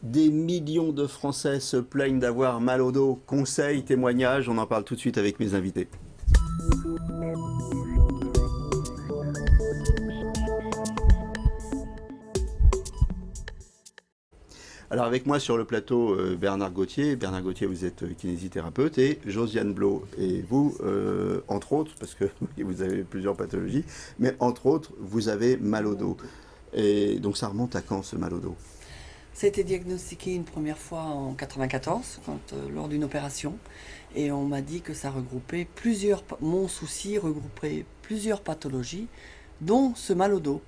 Des millions de Français se plaignent d'avoir mal au dos. Conseils, témoignages, on en parle tout de suite avec mes invités. Alors avec moi sur le plateau, Bernard Gauthier. Bernard Gauthier, vous êtes kinésithérapeute, et Josiane Blo. Et vous, entre autres, parce que vous avez plusieurs pathologies, mais entre autres, vous avez mal au dos. Et donc ça remonte à quand, ce mal au dos? Ça a été diagnostiqué une première fois en 94, lors d'une opération. Et on m'a dit que ça regroupait mon souci regroupait plusieurs pathologies, dont ce mal au dos.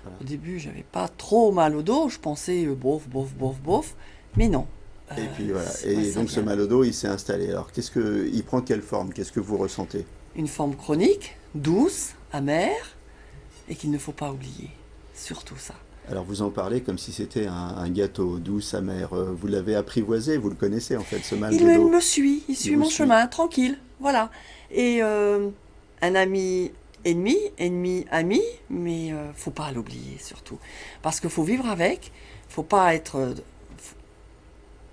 Voilà. Au début, j'avais pas trop mal au dos, je pensais bof, bof, bof, bof, mais non. Et puis voilà. Ouais, Et ça donc ce vient. mal au dos, il s'est installé. Alors il prend quelle forme? Qu'est-ce que vous ressentez? Une forme chronique, douce, amère, et qu'il ne faut pas oublier. Surtout ça. Alors vous en parlez comme si c'était un gâteau douce, amer. Vous l'avez apprivoisé, vous le connaissez en fait, ce mal Il de dos. me suit, il suit vous mon suit. chemin, tranquille, voilà. Et un ami, ennemi, ami, mais faut pas l'oublier surtout. Parce qu'il faut vivre avec, faut pas être...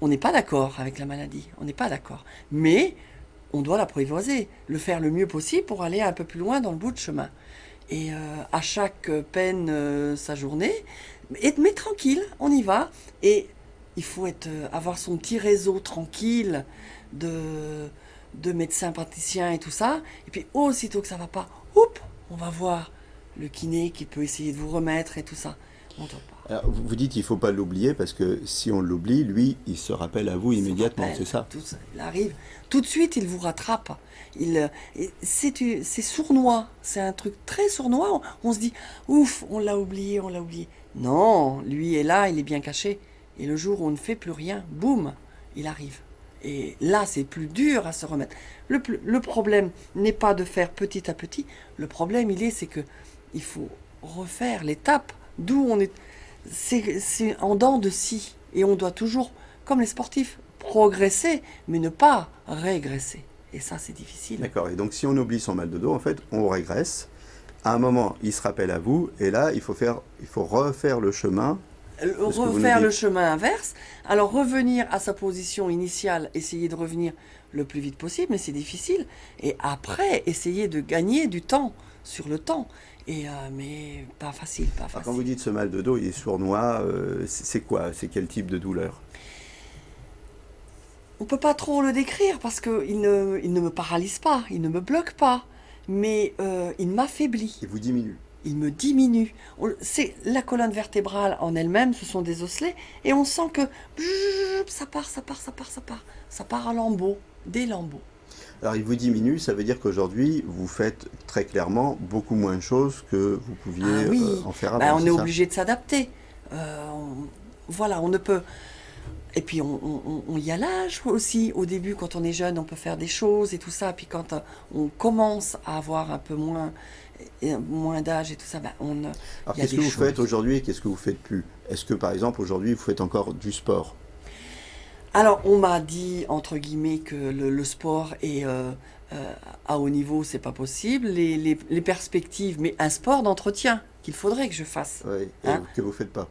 on n'est pas d'accord avec la maladie, on n'est pas d'accord. Mais on doit l'apprivoiser, le faire le mieux possible pour aller un peu plus loin dans le bout de chemin. Et à chaque peine sa journée, mais tranquille, on y va. Et il faut avoir son petit réseau tranquille de médecins praticiens et tout ça. Et puis aussitôt que ça va pas, on va voir le kiné qui peut essayer de vous remettre et tout ça. On doit pas. Alors, vous dites qu'il ne faut pas l'oublier parce que si on l'oublie, lui, il se rappelle à vous Il se immédiatement, rappelle, c'est ça? tout ça, il arrive. Tout de suite, il vous rattrape. C'est sournois. C'est un truc très sournois. On se dit, ouf, on l'a oublié, on l'a oublié. Non, lui est là, il est bien caché. Et le jour où on ne fait plus rien, boum, il arrive. Et là, c'est plus dur à se remettre. Le problème n'est pas de faire petit à petit. Le problème, c'est que il faut refaire l'étape d'où on est. C'est en dents de scie. Et on doit toujours, comme les sportifs, progresser, mais ne pas régresser. Et ça, c'est difficile. D'accord. Et donc si on oublie son mal de dos, en fait, on régresse. À un moment, il se rappelle à vous, et là, il faut refaire le chemin. De ce que vous nous Refaire le dites. chemin inverse, alors revenir à sa position initiale, essayer de revenir le plus vite possible, mais c'est difficile. Et après, essayer de gagner du temps sur le temps. Mais pas facile, pas Alors, quand vous facile. dites ce mal de dos, il est sournois, c'est quoi? C'est quel type de douleur? On peut pas trop le décrire parce il ne me paralyse pas, il ne me bloque pas, mais il m'affaiblit. Il vous diminue. Il me diminue. C'est la colonne vertébrale en elle-même, ce sont des osselets, et on sent que ça part, ça part, ça part, ça part. Ça part à lambeaux, des lambeaux. Alors il vous diminue, ça veut dire qu'aujourd'hui, vous faites très clairement beaucoup moins de choses que vous pouviez Ah oui, en faire ben, avant, on c'est est ça? obligé de s'adapter. Voilà, on ne peut. Et puis on y a l'âge aussi. Au début, quand on est jeune, on peut faire des choses et tout ça. Puis quand on commence à avoir un peu moins d'âge et tout ça, ben Alors il y a qu'est-ce des que vous faites choses. aujourd'hui et qu'est-ce que vous faites plus? Est-ce que par exemple aujourd'hui vous faites encore du sport? Alors, on m'a dit, entre guillemets, que le sport est à haut niveau, c'est pas possible. Les perspectives, mais un sport d'entretien qu'il faudrait que je fasse. Oui, et Hein. que vous faites pas?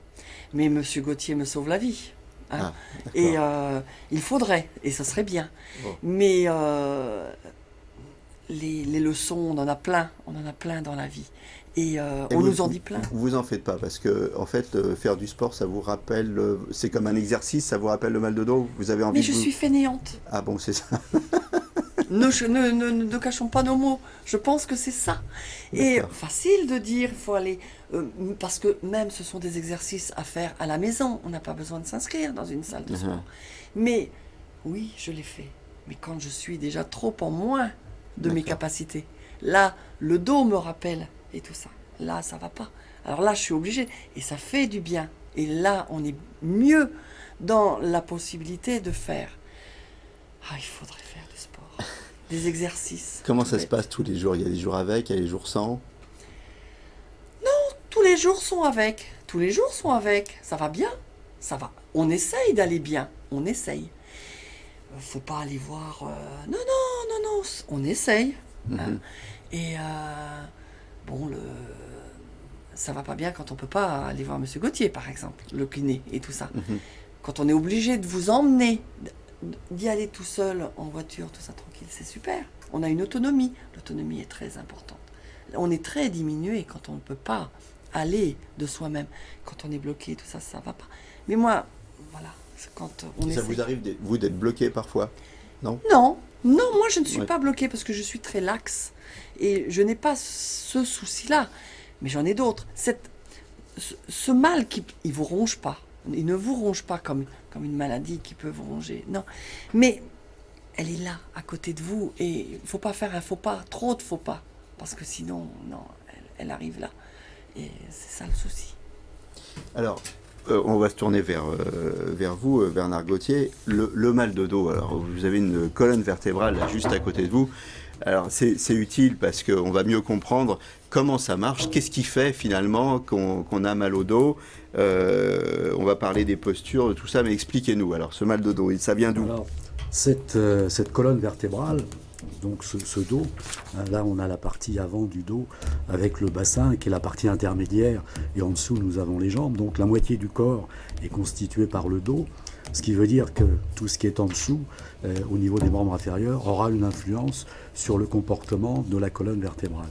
Mais Monsieur Gauthier me sauve la vie. Hein. Ah, Et d'accord. il faudrait, et ça serait bien. Bon. Mais les leçons, on en a plein dans la vie. Et Et on nous en dit plein. vous en faites pas parce que en fait faire du sport ça vous rappelle, c'est comme un exercice, ça vous rappelle le mal de dos, vous avez Mais envie de je vous... suis fainéante. Ah bon, c'est ça. Ne cachons pas nos mots. Je pense que c'est ça. Et D'accord. facile de dire, il faut aller. Parce que même ce sont des exercices à faire à la maison. On n'a pas besoin de s'inscrire dans une salle de Mhm. sport. Mais oui, je l'ai fait. Mais quand je suis déjà trop en moins de mes D'accord. capacités, là, le dos me rappelle et tout ça. Là, ça va pas. Alors là, je suis obligée. Et ça fait du bien. Et là, on est mieux dans la possibilité de faire. Ah, il faudrait faire du sport. Des exercices. Comment tout ça se bêtes. passe tous les jours? Il y a des jours avec, il y a des jours sans. Tous les jours sont avec. Tous les jours sont avec. Ça va bien. Ça va. On essaye d'aller bien. On essaye. Faut pas aller voir. Non, non, non, non. On essaye. Hein. Mhm. Et bon, ça va pas bien quand on peut pas aller voir Monsieur Gauthier, par exemple, le kiné et tout ça. Mhm. quand on est obligé de vous emmener, d'y aller tout seul en voiture, tout ça tranquille, c'est super. On a une autonomie. L'autonomie est très importante. On est très diminué quand on ne peut pas aller de soi-même. Quand on est bloqué, tout ça, ça va pas. Mais moi, voilà, quand on Ça vous arrive, vous, d'être bloqué parfois? Non? Non, non, moi je ne suis Ouais. pas bloquée parce que je suis très laxe. Et je n'ai pas ce souci-là. Mais j'en ai d'autres. Ce mal, il ne vous ronge pas. Il ne vous ronge pas comme une maladie qui peut vous ronger. Non. Mais elle est là, à côté de vous. Et il ne faut pas faire un faux pas, trop de faux pas. Parce que sinon, non, elle arrive là. Et c'est ça le souci. Alors, on va se tourner vers vous, Bernard Gauthier. Le mal de dos, alors vous avez une colonne vertébrale là, juste à côté de vous. Alors c'est utile parce qu'on va mieux comprendre comment ça marche, qu'est-ce qui fait finalement qu'on a mal au dos. On va parler des postures, de tout ça, mais expliquez-nous. Alors ce mal de dos, ça vient d'où? Alors, cette colonne vertébrale, donc ce dos, là on a la partie avant du dos avec le bassin qui est la partie intermédiaire et en dessous nous avons les jambes. Donc la moitié du corps est constituée par le dos, ce qui veut dire que tout ce qui est en dessous, au niveau des membres inférieurs, aura une influence sur le comportement de la colonne vertébrale.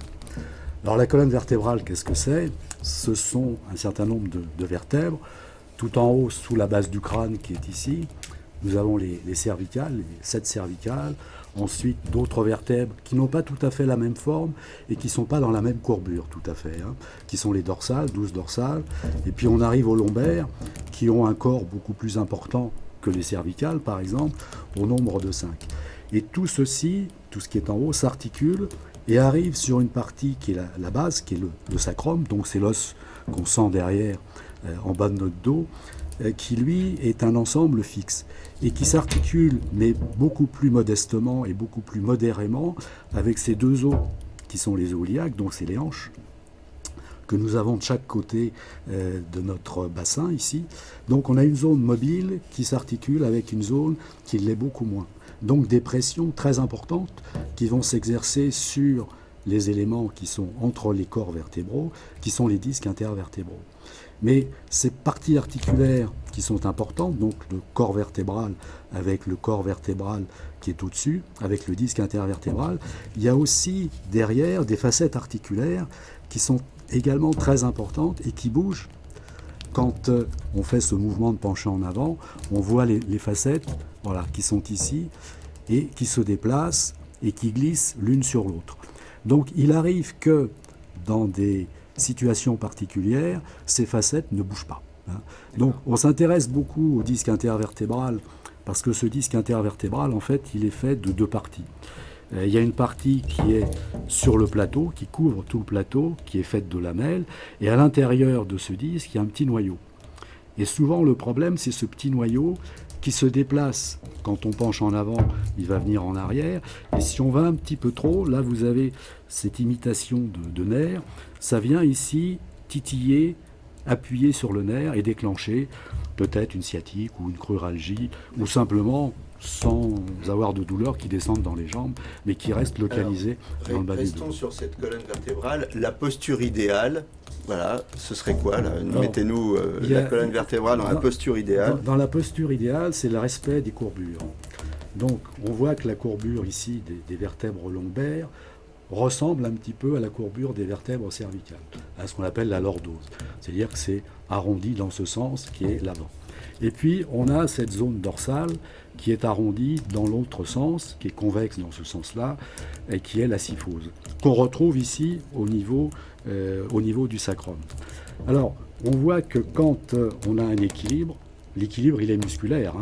Alors la colonne vertébrale, qu'est-ce que c'est? Ce sont un certain nombre de vertèbres. Tout en haut, sous la base du crâne qui est ici, nous avons les cervicales, les 7 cervicales. Ensuite, d'autres vertèbres qui n'ont pas tout à fait la même forme et qui ne sont pas dans la même courbure tout à fait, qui sont les dorsales, 12 dorsales. Et puis on arrive aux lombaires qui ont un corps beaucoup plus important que les cervicales, par exemple, au nombre de 5. Et tout ceci, tout ce qui est en haut, s'articule et arrive sur une partie qui est la base, qui est le sacrum, donc c'est l'os qu'on sent derrière, en bas de notre dos, qui lui est un ensemble fixe et qui s'articule, mais beaucoup plus modestement et beaucoup plus modérément, avec ces deux os qui sont les os iliaques, donc c'est les hanches, que nous avons de chaque côté de notre bassin ici. Donc on a une zone mobile qui s'articule avec une zone qui l'est beaucoup moins. Donc des pressions très importantes qui vont s'exercer sur les éléments qui sont entre les corps vertébraux, qui sont les disques intervertébraux. Mais ces parties articulaires qui sont importantes, donc le corps vertébral avec le corps vertébral qui est au-dessus, avec le disque intervertébral, il y a aussi derrière des facettes articulaires qui sont également très importantes et qui bougent. Quand on fait ce mouvement de pencher en avant, on voit les facettes, voilà, qui sont ici et qui se déplacent et qui glissent l'une sur l'autre. Donc il arrive que dans des situations particulières, ces facettes ne bougent pas. Donc on s'intéresse beaucoup au disque intervertébral parce que ce disque intervertébral, en fait, il est fait de deux parties. Il y a une partie qui est sur le plateau, qui couvre tout le plateau, qui est faite de lamelles, et à l'intérieur de ce disque, il y a un petit noyau. Et souvent, le problème, c'est ce petit noyau qui se déplace. Quand on penche en avant, il va venir en arrière. Et si on va un petit peu trop, là, vous avez cette imitation de nerf. Ça vient ici titiller, appuyer sur le nerf et déclencher peut-être une sciatique ou une cruralgie, ou simplement sans avoir de douleur qui descendent dans les jambes, mais qui restent localisées dans le bas du dos. Restons sur cette colonne vertébrale. La posture idéale, voilà, ce serait quoi là? Mettez-nous la colonne vertébrale dans la posture idéale. Dans la posture idéale, c'est le respect des courbures. Donc, on voit que la courbure ici des vertèbres lombaires ressemble un petit peu à la courbure des vertèbres cervicales, à ce qu'on appelle la lordose. C'est-à-dire que c'est arrondi dans ce sens qui est l'avant. Et puis, on a cette zone dorsale qui est arrondie dans l'autre sens, qui est convexe dans ce sens-là, et qui est la syphose, qu'on retrouve ici au niveau du sacrum. Alors, on voit que quand on a un équilibre, l'équilibre, il est musculaire.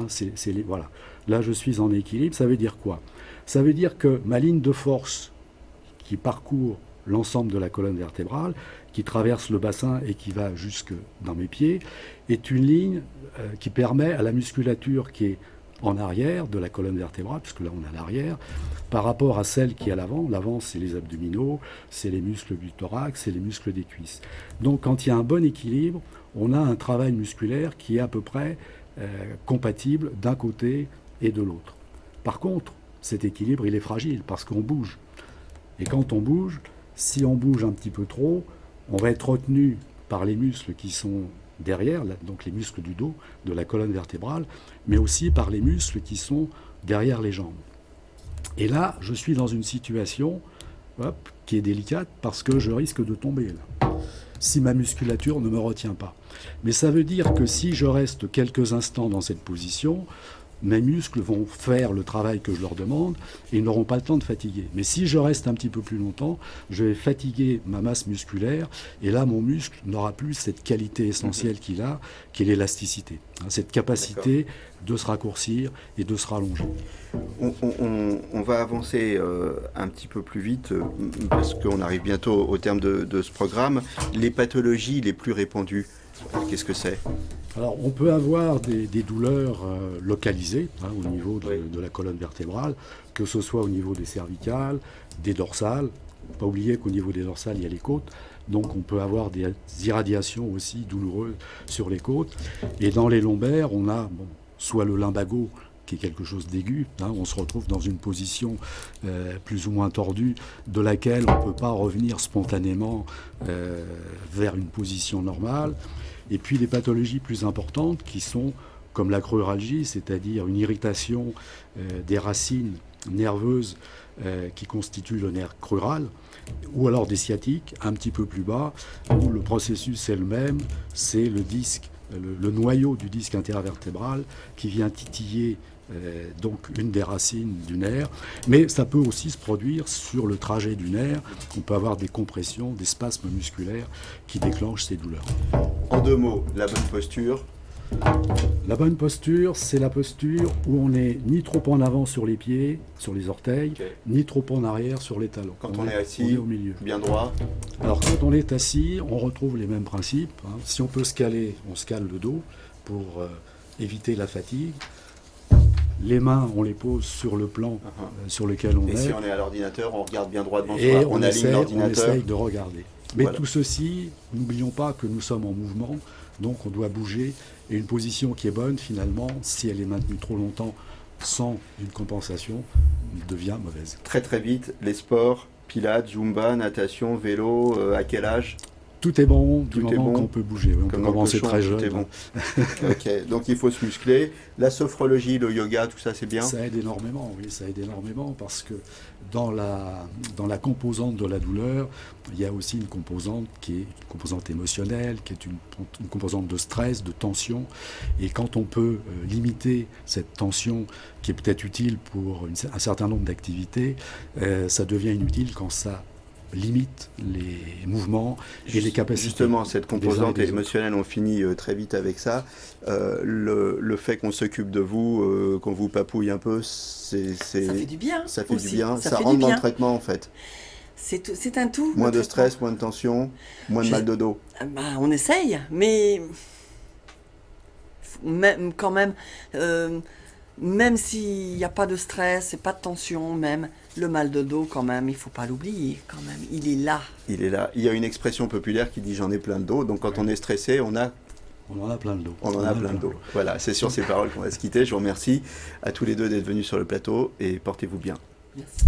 Voilà. Là, je suis en équilibre, ça veut dire quoi? Ça veut dire que ma ligne de force qui parcourt l'ensemble de la colonne vertébrale, qui traverse le bassin et qui va jusque dans mes pieds, est une ligne qui permet à la musculature qui est en arrière de la colonne vertébrale, puisque là on a l'arrière, par rapport à celle qui est à l'avant. L'avant, c'est les abdominaux, c'est les muscles du thorax, c'est les muscles des cuisses. Donc quand il y a un bon équilibre, on a un travail musculaire qui est à peu près compatible d'un côté et de l'autre. Par contre, cet équilibre, il est fragile parce qu'on bouge. Et quand on bouge, si on bouge un petit peu trop, on va être retenu par les muscles qui sont derrière, donc les muscles du dos, de la colonne vertébrale, mais aussi par les muscles qui sont derrière les jambes. Et là, je suis dans une situation qui est délicate parce que je risque de tomber là, si ma musculature ne me retient pas. Mais ça veut dire que si je reste quelques instants dans cette position, mes muscles vont faire le travail que je leur demande et ils n'auront pas le temps de fatiguer. Mais si je reste un petit peu plus longtemps, je vais fatiguer ma masse musculaire et là, mon muscle n'aura plus cette qualité essentielle qu'il a, qui est l'élasticité. Cette capacité de se raccourcir et de se rallonger. On va avancer un petit peu plus vite parce qu'on arrive bientôt au terme de ce programme. Les pathologies les plus répandues, qu'est-ce que c'est ? Alors, on peut avoir des douleurs localisées au niveau de la colonne vertébrale, que ce soit au niveau des cervicales, des dorsales. Pas oublier qu'au niveau des dorsales, il y a les côtes. Donc, on peut avoir des irradiations aussi douloureuses sur les côtes. Et dans les lombaires, on a soit le lumbago, qui est quelque chose d'aigu. On se retrouve dans une position plus ou moins tordue, de laquelle on ne peut pas revenir spontanément vers une position normale. Et puis les pathologies plus importantes qui sont comme la cruralgie, c'est-à-dire une irritation des racines nerveuses qui constituent le nerf crural, ou alors des sciatiques un petit peu plus bas, où le processus est le même, c'est le disque, le noyau du disque intervertébral qui vient titiller donc une des racines du nerf, mais ça peut aussi se produire sur le trajet du nerf. On peut avoir des compressions, des spasmes musculaires qui déclenchent ces douleurs. En 2 mots, la bonne posture. La bonne posture, c'est la posture où on n'est ni trop en avant sur les pieds, sur les orteils, ni trop en arrière sur les talons. Quand on est assis, on est au milieu. Bien droit. Alors quand on est assis, on retrouve les mêmes principes. Si on peut se caler, on se cale le dos pour éviter la fatigue. Les mains, on les pose sur le plan sur lequel on est. Et si on est à l'ordinateur, on regarde bien droit devant et soi, on aligne l'ordinateur. On essaye de regarder. Mais Voilà. tout ceci, n'oublions pas que nous sommes en mouvement, donc on doit bouger. Et une position qui est bonne, finalement, si elle est maintenue trop longtemps sans une compensation, devient mauvaise. Très très vite, les sports, pilates, zumba, natation, vélo, à quel âge ? Tout est bon du Tout est moment bon. qu'on peut bouger. On peut Comme dans commencer le cochon, très tout jeune. est bon. Ok, donc il faut se muscler. La sophrologie, le yoga, tout ça c'est bien. Ça aide énormément, oui, ça aide énormément parce que dans la composante de la douleur, il y a aussi une composante qui est une composante émotionnelle, qui est une composante de stress, de tension. Et quand on peut limiter cette tension qui est peut-être utile pour un certain nombre d'activités, ça devient inutile quand ça limite les mouvements et les capacités. Justement, cette composante des uns et des émotionnelle, on finit très vite avec ça. Le fait qu'on s'occupe de vous, qu'on vous papouille un peu, Ça fait du bien. Ça fait aussi. du bien. Ça fait rentre du dans bien. le traitement en fait. C'est un tout. Moins le de traitement. stress, moins de tension, moins de mal de dos. On essaye, mais même, quand même, même s'il n'y a pas de stress et pas de tension, même le mal de dos, quand même, il ne faut pas l'oublier. Quand même, il est là. Il est là. Il y a une expression populaire qui dit j'en ai plein de dos. Donc quand on est stressé, on en a plein de dos. Voilà, c'est sur ces paroles qu'on va se quitter. Je vous remercie à tous les deux d'être venus sur le plateau et portez-vous bien. Merci.